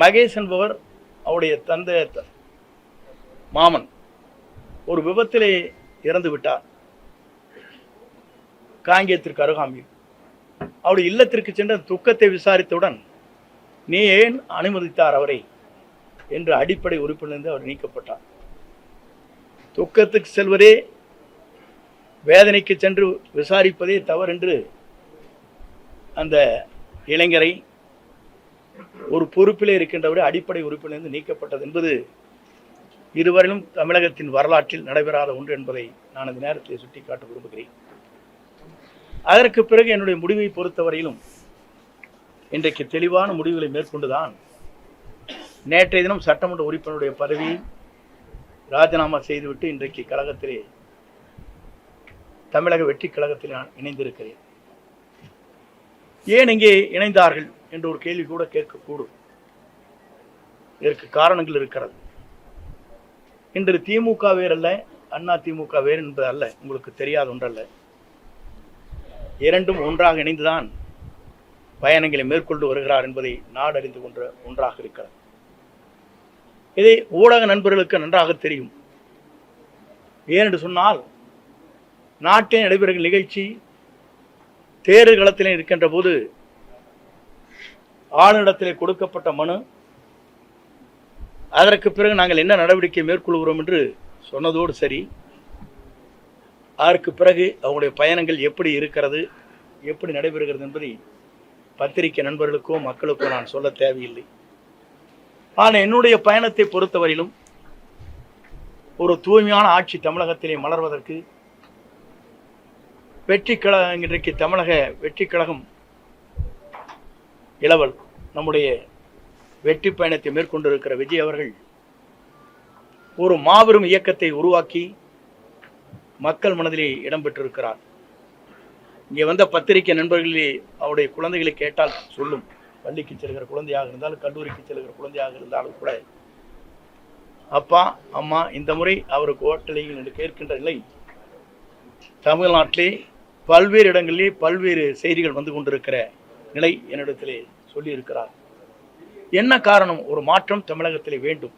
மகேஷ் என்பவர் அவருடைய தந்தை மாமன் ஒரு விபத்திலே இறந்து விட்டார். காங்கேயத்திற்கு அருகாமையில் அவருடைய இல்லத்திற்கு சென்ற துக்கத்தை விசாரித்தவுடன் நீ ஏன் அனுமதித்தார் அவரை என்று அடிப்படை உறுப்பிலிருந்து அவர் நீக்கப்பட்டார். துக்கத்துக்கு செல்வதே வேதனைக்கு சென்று விசாரிப்பதே தவறு என்று அந்த இளைஞரை ஒரு பொறுப்பிலே இருக்கின்றவரை அடிப்படை உறுப்பிலிருந்து நீக்கப்பட்டது என்பது இதுவரையிலும் தமிழகத்தின் வரலாற்றில் நடைபெறாத ஒன்று என்பதை நான் இந்த நேரத்தில் சுட்டிக்காட்ட விரும்புகிறேன். அதற்கு பிறகு என்னுடைய முடிவை பொறுத்தவரையிலும் இன்றைக்கு தெளிவான முடிவுகளை மேற்கொண்டுதான் நேற்றைய தினம் சட்டமன்ற உறுப்பினருடைய பதவியை ராஜினாமா செய்துவிட்டு இன்றைக்கு கழகத்திலே தமிழக வெற்றி கழகத்தில் நான் இணைந்திருக்கிறேன். ஏன் இங்கே இணைந்தார்கள் என்ற ஒரு கேள்வி கூட கேட்கக்கூடும். இதற்கு காரணங்கள் இருக்கிறது. இன்று திமுக வேறல்ல, அண்ணா திமுக வேறு என்பது அல்ல, உங்களுக்கு தெரியாத ஒன்றல்ல. இரண்டும் ஒன்றாக இணைந்துதான் பயணங்களை மேற்கொண்டு வருகிறார் என்பதை நாடறிந்து கொண்ட ஒன்றாக இருக்கிறது. இதை ஊடக நண்பர்களுக்கு நன்றாக தெரியும். ஏனென்று சொன்னால் நாட்டில் நடைபெறுகிற நிகழ்ச்சி தேர்தல் களத்தில் இருக்கின்ற போது ஆளுநரிடத்திலே கொடுக்கப்பட்ட மனு, அதற்கு பிறகு நாங்கள் என்ன நடவடிக்கை மேற்கொள்கிறோம் என்று சொன்னதோடு சரி, அதற்கு பிறகு அவங்களுடைய பயணங்கள் எப்படி இருக்கிறது, எப்படி நடைபெறுகிறது என்பதை பத்திரிகை நண்பர்களுக்கோ மக்களுக்கோ நான் சொல்ல தேவையில்லை. ஆனால் என்னுடைய பயணத்தை பொறுத்தவரையிலும் ஒரு தூய்மையான ஆட்சி தமிழகத்திலே மலர்வதற்கு வெற்றி கழகம், இன்றைக்கு தமிழக வெற்றி கழகம் இளவல் நம்முடைய வெற்றி பயணத்தை மேற்கொண்டிருக்கிற விஜய் அவர்கள் ஒரு மாபெரும் இயக்கத்தை உருவாக்கி மக்கள் மனதிலே இடம்பெற்றிருக்கிறார். இங்கே வந்த பத்திரிகை நண்பர்களே அவருடைய குழந்தைகளை கேட்டால் சொல்லும். பள்ளிக்கு செல்கிற குழந்தையாக இருந்தாலும் கல்லூரிக்கு செல்கிற குழந்தையாக இருந்தாலும் கூட அப்பா அம்மா இந்த முறை அவருக்கு ஓட்டலைகள் என்று கேட்கின்ற நிலை தமிழ்நாட்டிலே பல்வேறு இடங்களிலே பல்வேறு செய்திகள் வந்து கொண்டிருக்கிற நிலை என்னிடத்திலே சொல்லியிருக்கிறார். என்ன காரணம்? ஒரு மாற்றம் தமிழகத்திலே வேண்டும்.